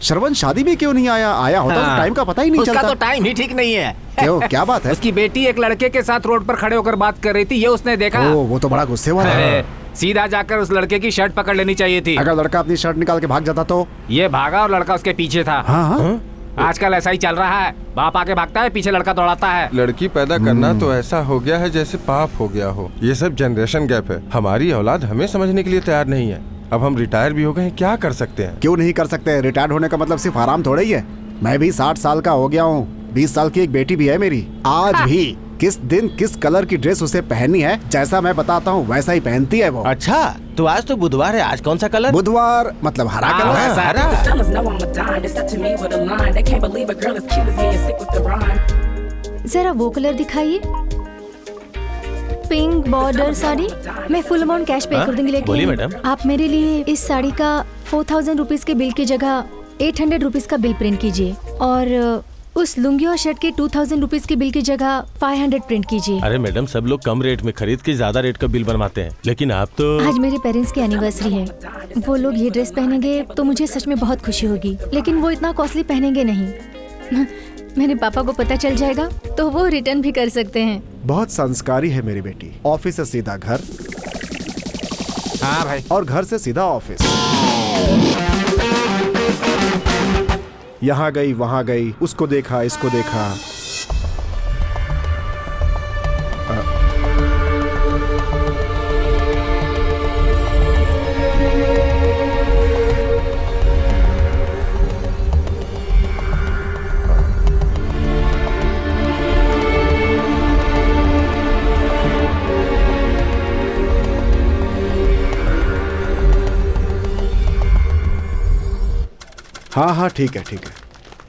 श्रवण शादी में क्यों नहीं आया? आया होता तो टाइम का पता ही नहीं चलता। उसका तो टाइम ही ठीक नहीं है। क्यों, क्या बात है? उसकी बेटी एक लड़के के साथ रोड पर खड़े होकर बात कर रही थी, ये उसने देखा। वो तो बड़ा गुस्से वाला है। सीधा जाकर उस लड़के की शर्ट पकड़ लेनी चाहिए थी। अगर लड़का अपनी शर्ट निकाल के भाग जाता तो? ये भागा और लड़का उसके पीछे था। हाँ? आजकल ऐसा ही चल रहा है, बाप आके भागता है, पीछे लड़का दौड़ाता है। लड़की पैदा करना तो ऐसा हो गया है जैसे पाप हो गया हो। ये सब जनरेशन गैप है। हमारी औलाद हमें समझने के लिए तैयार नहीं है। अब हम रिटायर भी हो गए हैं, क्या कर सकते हैं? क्यों नहीं कर सकते? रिटायर होने का मतलब सिर्फ आराम थोड़ा ही है। मैं भी 60 साल का हो गया हूँ। 20 साल की एक बेटी भी है मेरी। आज भी किस दिन किस कलर की ड्रेस उसे पहननी है, जैसा मैं बताता हूँ वैसा ही पहनती है वो। अच्छा, तो आज तो बुधवार है, आज कौन सा कलर? बुधवार मतलब हरा कलर है। जरा वो कलर दिखाइए। Pink border sari. मैं फुल अमाउंट कैश पे कर दूंगी, बोलिए लेकिन मैडम। आप मेरे लिए इस साड़ी का 4000 रुपीज के बिल की जगह 800 रुपीज का बिल प्रिंट कीजिए, और उस लुंगी और शर्ट के 2000 रुपीज के बिल की जगह 500 प्रिंट कीजिए। अरे मैडम, सब लोग कम रेट में खरीद के ज्यादा रेट का बिल बनवाते हैं, लेकिन आप तो। आज मेरे पेरेंट्स की एनिवर्सरी है। वो लोग ये ड्रेस पहनेंगे तो मुझे सच में बहुत खुशी होगी, लेकिन वो इतना कॉस्टली पहनेंगे नहीं। मेरे पापा को पता चल जाएगा तो वो रिटर्न भी कर सकते हैं। बहुत संस्कारी है मेरी बेटी। ऑफिस से सीधा घर। हाँ भाई। और घर से सीधा ऑफिस। यहाँ गई वहां गई, उसको देखा इसको देखा। हाँ ठीक है।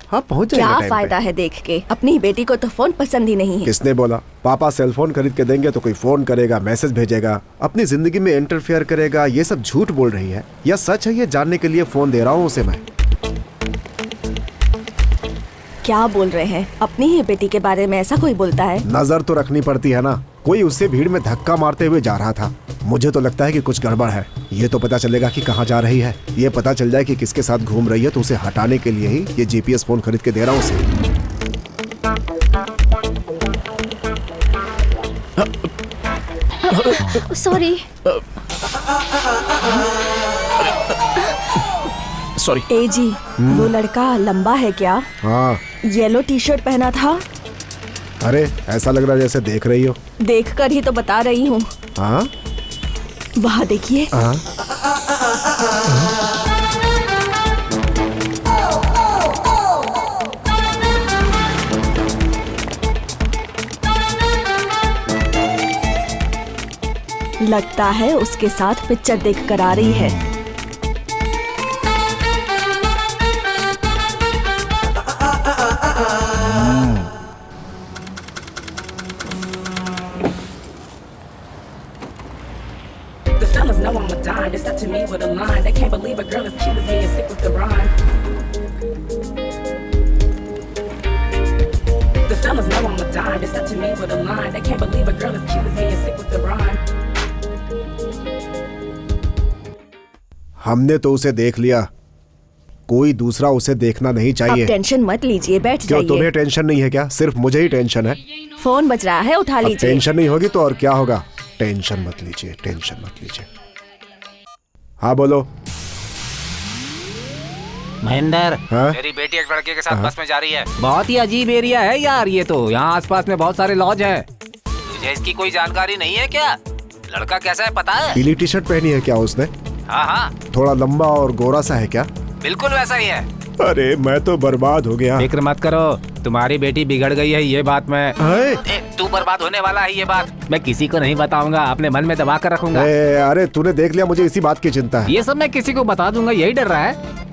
हाँ पहुँच जाएगा क्या टाइम फायदा पे। है देख के? अपनी बेटी को तो फोन पसंद ही नहीं है। किसने बोला? पापा सेल फोन खरीद के देंगे तो कोई फोन करेगा, मैसेज भेजेगा, अपनी जिंदगी में इंटरफेयर करेगा। ये सब झूठ बोल रही है या सच है, ये जानने के लिए फोन दे रहा हूँ उसे मैं। क्या बोल रहे हैं? अपनी ही बेटी के बारे में ऐसा कोई बोलता है? नजर तो रखनी पड़ती है ना। कोई उससे भीड़ में धक्का मारते हुए जा रहा था। मुझे तो लगता है कि कुछ गड़बड़ है। ये तो पता चलेगा कि कहाँ जा रही है। ये पता चल जाए कि किसके साथ घूम रही है तो उसे हटाने के लिए ही ये जीपीएस फोन खरीद के दे रहा हूँ उसे। सॉरी। सॉरी। ए जी, वो लड़का लंबा है क्या? हाँ। येलो टी शर्ट पहना था। अरे ऐसा लग रहा है जैसे देख रही हो। देखकर ही तो बता रही हूँ। हाँ वहाँ देखिए। लगता है उसके साथ पिक्चर देख कर आ रही है। The fellas know I'm a dime. They step to me with a line. They can't believe a girl as cute as me is sick with the rhyme. The fellas know I'm a dime. They step to me with a line. They can't believe a girl as cute as me is sick with the rhyme. हमने तो उसे देख लिया, कोई दूसरा उसे देखना नहीं चाहिए। अब टेंशन मत लीजिए, बैठ क्यों, जाइए। तुम्हें टेंशन नहीं है क्या? सिर्फ मुझे ही टेंशन है। फोन बज रहा है, उठा अब लीजिए। टेंशन नहीं होगी तो और क्या होगा? टेंशन मत लीजिए, टेंशन मत लीजिए। हाँ बोलो। महेंद्र, हाँ? मेरी बेटी एक लड़के के साथ बस में जा रही है। बहुत ही अजीब एरिया है यार ये तो। यहाँ आसपास में बहुत सारे लॉज है। तुझे इसकी कोई जानकारी नहीं है क्या? लड़का कैसा है पता है? पीली टी शर्ट पहनी है क्या उसने? हाँ। थोड़ा लंबा और गोरा सा है क्या? बिल्कुल वैसा ही है। अरे मैं तो बर्बाद हो गया। फिक्र मत करो, तुम्हारी बेटी बिगड़ गई है, ये बात मैं। तू बर्बाद होने वाला है, ये बात मैं किसी को नहीं बताऊंगा, अपने मन में दबा कर रखूंगा। अरे तूने देख लिया, मुझे इसी बात की चिंता है। ये सब मैं किसी को बता दूंगा, यही डर रहा है।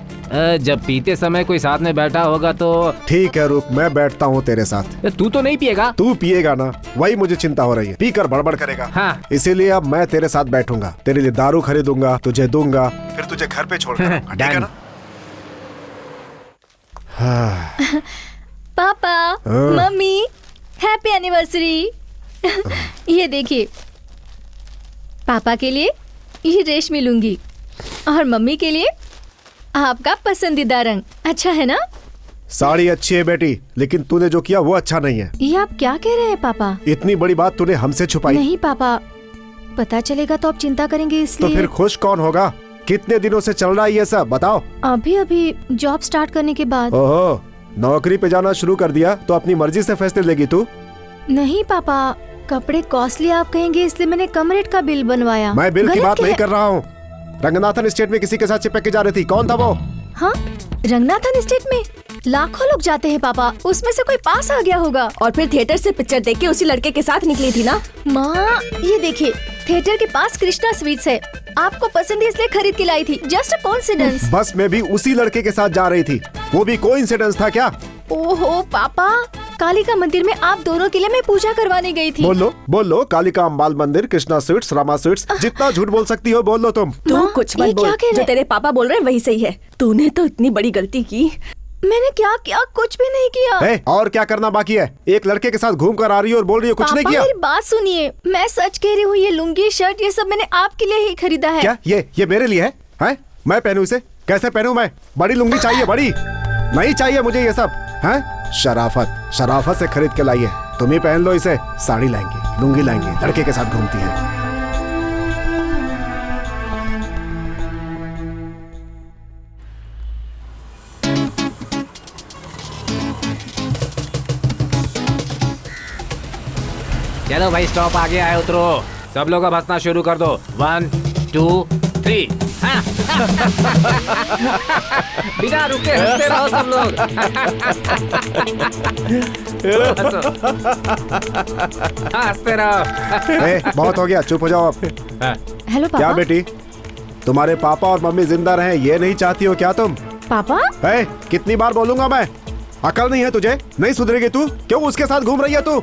जब पीते समय कोई साथ में बैठा होगा तो। ठीक है रुक, मैं बैठता हूँ तेरे साथ। तू तो नहीं पिएगा? तू पिएगा ना, वही मुझे चिंता हो रही है। पीकर बड़बड़ करेगा। हाँ। इसीलिए अब मैं तेरे साथ बैठूंगा, तेरे लिए दारू खरीदूंगा, तुझे दूंगा, फिर तुझे घर पे छोड़ कर ठीक है ना? पापा, मम्मी, हैप्पी एनिवर्सरी। ये देखिए, पापा के लिए ये रेशमी लुंगी और मम्मी के लिए आपका पसंदीदा रंग अच्छा है ना? साड़ी अच्छी है बेटी, लेकिन तूने जो किया वो अच्छा नहीं है। ये आप क्या कह रहे हैं पापा? इतनी बड़ी बात तूने हमसे छुपाई। नहीं पापा, पता चलेगा तो आप चिंता करेंगे तो इसलिए। फिर खुश कौन होगा? कितने दिनों से चल रहा है ये सब, बताओ। अभी जॉब स्टार्ट करने के बाद। ओहो, नौकरी पे जाना शुरू कर दिया तो अपनी मर्जी से फैसले लेगी तू? नहीं पापा, कपड़े कॉस्टली आप कहेंगे इसलिए मैंने कम रेट का बिल बनवाया। मैं बिल की गलत बात क्या नहीं है? कर रहा हूँ। रंगनाथन स्टेट में किसी के साथ चिपक के जा रही थी, कौन था वो? हाँ, रंगनाथन स्टेट में लाखों लोग जाते हैं पापा, उसमें से कोई पास आ गया होगा। और फिर थिएटर से पिक्चर देख के उसी लड़के के साथ निकली थी ना? माँ ये देखिए, थिएटर के पास कृष्णा स्वीट्स है, आपको पसंद है इसलिए खरीद के लाई थी। Just a coincidence. बस मैं भी उसी लड़के के साथ जा रही थी, वो भी कोइंसिडेंस था क्या? ओहो पापा, कालिका मंदिर में आप दोनों के लिए मैं पूजा करवाने गई थी। बोल लो, कालिका अम्बाल मंदिर, कृष्णा स्वीट्स, रमा स्वीट्स, जितना झूठ बोल सकती हो बोल लो तुम। तू माँ, कुछ ये मत बोल, क्या कह रहे? जो तेरे पापा बोल रहे हैं वही सही है। तूने तो इतनी बड़ी गलती की। मैंने क्या किया? कुछ भी नहीं किया। और क्या करना बाकी है? एक लड़के के साथ घूम कर आ रही हो और बोल रही हो कुछ नहीं पापा किया। मेरी बात सुनिए, मैं सच कह रही हूँ, ये लुंगी शर्ट ये सब मैंने आपके लिए ही खरीदा है। क्या ये मेरे लिए है? हैं? मैं पहनूं इसे? कैसे पहनूं मैं? बड़ी लुंगी चाहिए, बड़ी नहीं चाहिए मुझे ये सब। हैं? शराफत से खरीद के लाई है। तुम ही पहन लो इसे। साड़ी लाएंगे, लुंगी लाएंगे, लड़के के साथ घूमती है। चलो भाई, स्टॉप आ गया है, उतरो। सब लोग अब हंसना शुरू कर दो। 1 2 3। बिना रुके हंसते रहो सब लोग। हंसते रहो। बहुत हो गया, चुप हो जाओ अब। हेलो पापा। क्या बेटी, तुम्हारे पापा और मम्मी जिंदा रहें ये नहीं चाहती हो क्या तुम? पापा कितनी बार बोलूंगा मैं? अकल नहीं है तुझे? नहीं सुधरेगी तू? क्यों उसके साथ घूम रही है तू?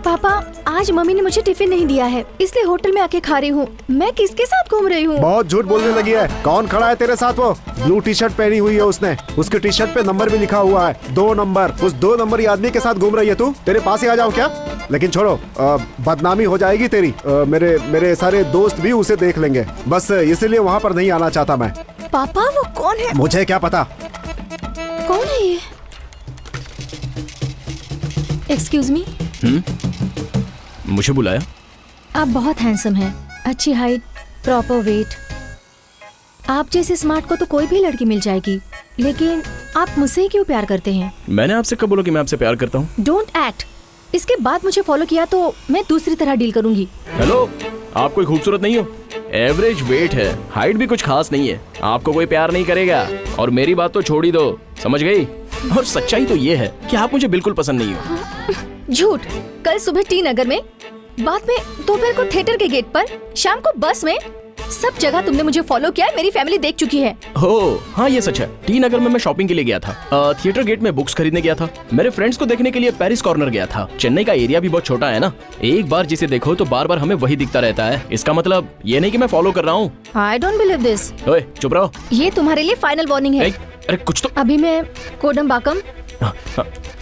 पापा, आज मम्मी ने मुझे टिफिन नहीं दिया है, इसलिए होटल में आके खा रही हूँ। मैं किसके साथ घूम रही हूँ? बहुत झूठ बोलने लगी है। कौन खड़ा है तेरे साथ? वो ब्लू टी शर्ट पहनी हुई है उसने, उसके टी शर्ट पे नंबर भी लिखा हुआ है, 2 नंबर। उस 2 नंबरी आदमी के साथ घूम रही है तू? तेरे पास ही आ जाओ क्या? लेकिन छोड़ो, बदनामी हो जाएगी तेरी। मेरे सारे दोस्त भी उसे देख लेंगे, बस इसीलिए वहाँ पर नहीं आना चाहता मैं। पापा वो कौन है? मुझे क्या पता कौन है ये? Excuse me. मुझे बुलाया? आप बहुत हैंडसम हैं, अच्छी हाइट, प्रॉपर वेट। आप जैसे स्मार्ट को तो कोई भी लड़की मिल जाएगी, लेकिन आप मुझसे ही क्यों प्यार करते हैं? मैंने आपसे कब बोला कि मैं आपसे प्यार करता हूँ? Don't act. इसके बाद मुझे फॉलो किया तो मैं दूसरी तरह डील करूंगी। हेलो, आप कोई खूबसूरत नहीं हो, एवरेज वेट है, हाइट भी कुछ खास नहीं है, आपको कोई प्यार नहीं करेगा। और मेरी बात तो छोड़ ही दो, समझ गई? और सच्चाई तो ये है कि आप मुझे बिल्कुल पसंद नहीं हो। झूठ। कल सुबह टी नगर में, बाद में दोपहर को थिएटर के गेट पर, शाम को बस में, सब जगह तुमने मुझे फॉलो किया है। मेरी फैमिली देख चुकी है। हो हाँ, ये सच है। टी नगर में मैं शॉपिंग के लिए गया था, थिएटर गेट में बुक्स खरीदने गया था, मेरे फ्रेंड्स को देखने के लिए पेरिस कॉर्नर गया था। चेन्नई का एरिया भी बहुत छोटा है ना, एक बार जिसे देखो तो बार बार हमें वही दिखता रहता है। इसका मतलब ये नहीं कि मैं फॉलो कर रहा हूँ। I don't believe this. ओए चुप रहो। ये तुम्हारे लिए फाइनल वार्निंग है। अरे कुछ तो। अभी मैं कोडम्बाकम,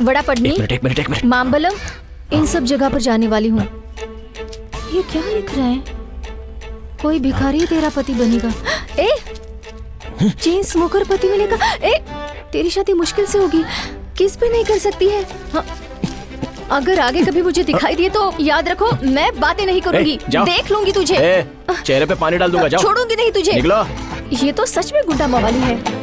वड़ापट्टनी, एक मिनट। माम्बलम, इन सब जगह पर जाने वाली हूँ। ये क्या लिख रहा है? कोई भिखारी तेरा पति बनेगा। ए, चेन स्मोकर पति मिलेगा। ए, तेरी शादी मुश्किल से होगी, किस पे नहीं कर सकती है। हाँ। अगर आगे कभी मुझे दिखाई दिए तो याद रखो, मैं बातें नहीं करूंगी। देख लूंगी तुझे। चेहरे पे पानी डाल दूंगा, जाओ। छोड़ूंगी नहीं तुझे। निकलो। ये तो सच में गुंडा मवाली है।